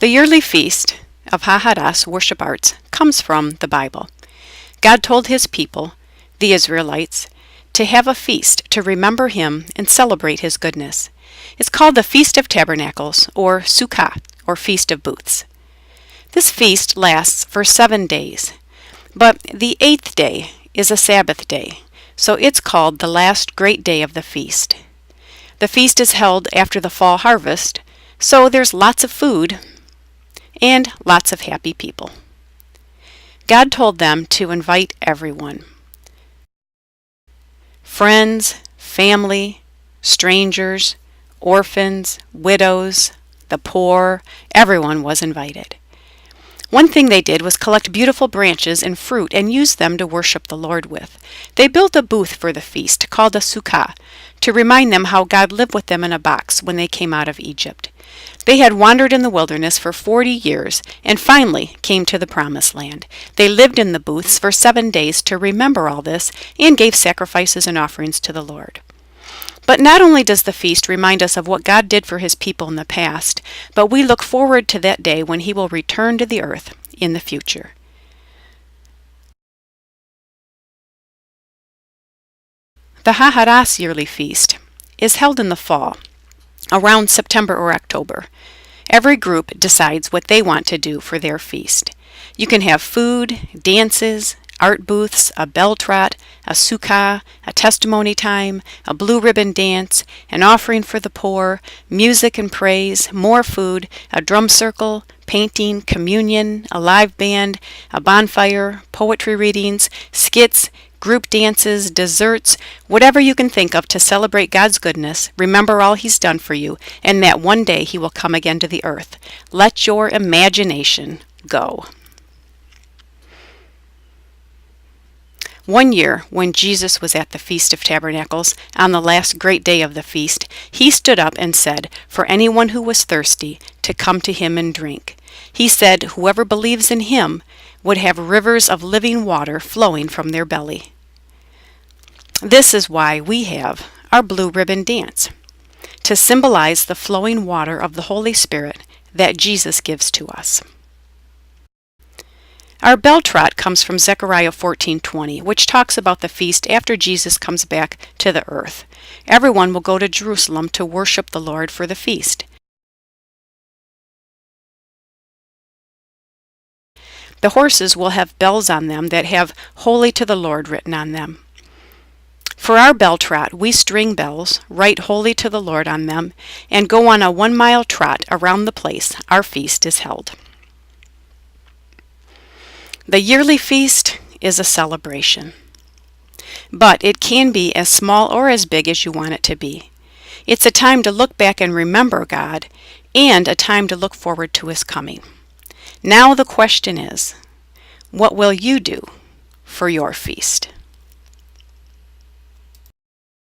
The yearly feast of Ha-Hadas worship arts comes from the Bible. God told his people, the Israelites, to have a feast to remember him and celebrate his goodness. It's called the Feast of Tabernacles, or Sukkah, or Feast of Booths. This feast lasts for 7 days, but the 8th day is a Sabbath day, so it's called the last great day of the feast. The feast is held after the fall harvest, so there's lots of food and lots of happy people. God told them to invite everyone. Friends, family, strangers, orphans, widows, the poor, everyone was invited. One thing they did was collect beautiful branches and fruit and use them to worship the Lord with. They built a booth for the feast called a sukkah to remind them how God lived with them in a box when they came out of Egypt. They had wandered in the wilderness for 40 years and finally came to the Promised Land. They lived in the booths for 7 days to remember all this and gave sacrifices and offerings to the Lord. But not only does the feast remind us of what God did for his people in the past, but we look forward to that day when he will return to the earth in the future. The Ha-Hadas yearly feast is held in the fall, around September or October. Every group decides what they want to do for their feast. You can have food, dances, art booths, a bell trot, a sukkah, a testimony time, a blue ribbon dance, an offering for the poor, music and praise, more food, a drum circle, painting, communion, a live band, a bonfire, poetry readings, skits, group dances, desserts, whatever you can think of to celebrate God's goodness. Remember all he's done for you, and that one day he will come again to the earth. Let your imagination go. One year, when Jesus was at the Feast of Tabernacles, on the last great day of the feast, he stood up and said, for anyone who was thirsty, to come to him and drink. He said, whoever believes in him would have rivers of living water flowing from their belly. This is why we have our blue ribbon dance, to symbolize the flowing water of the Holy Spirit that Jesus gives to us. Our bell trot comes from Zechariah 14:20, which talks about the feast after Jesus comes back to the earth. Everyone will go to Jerusalem to worship the Lord for the feast. The horses will have bells on them that have Holy to the Lord written on them. For our bell trot, we string bells, write Holy to the Lord on them, and go on a 1-mile trot around the place our feast is held. The yearly feast is a celebration, but it can be as small or as big as you want it to be. It's a time to look back and remember God, and a time to look forward to his coming. Now the question is, what will you do for your feast?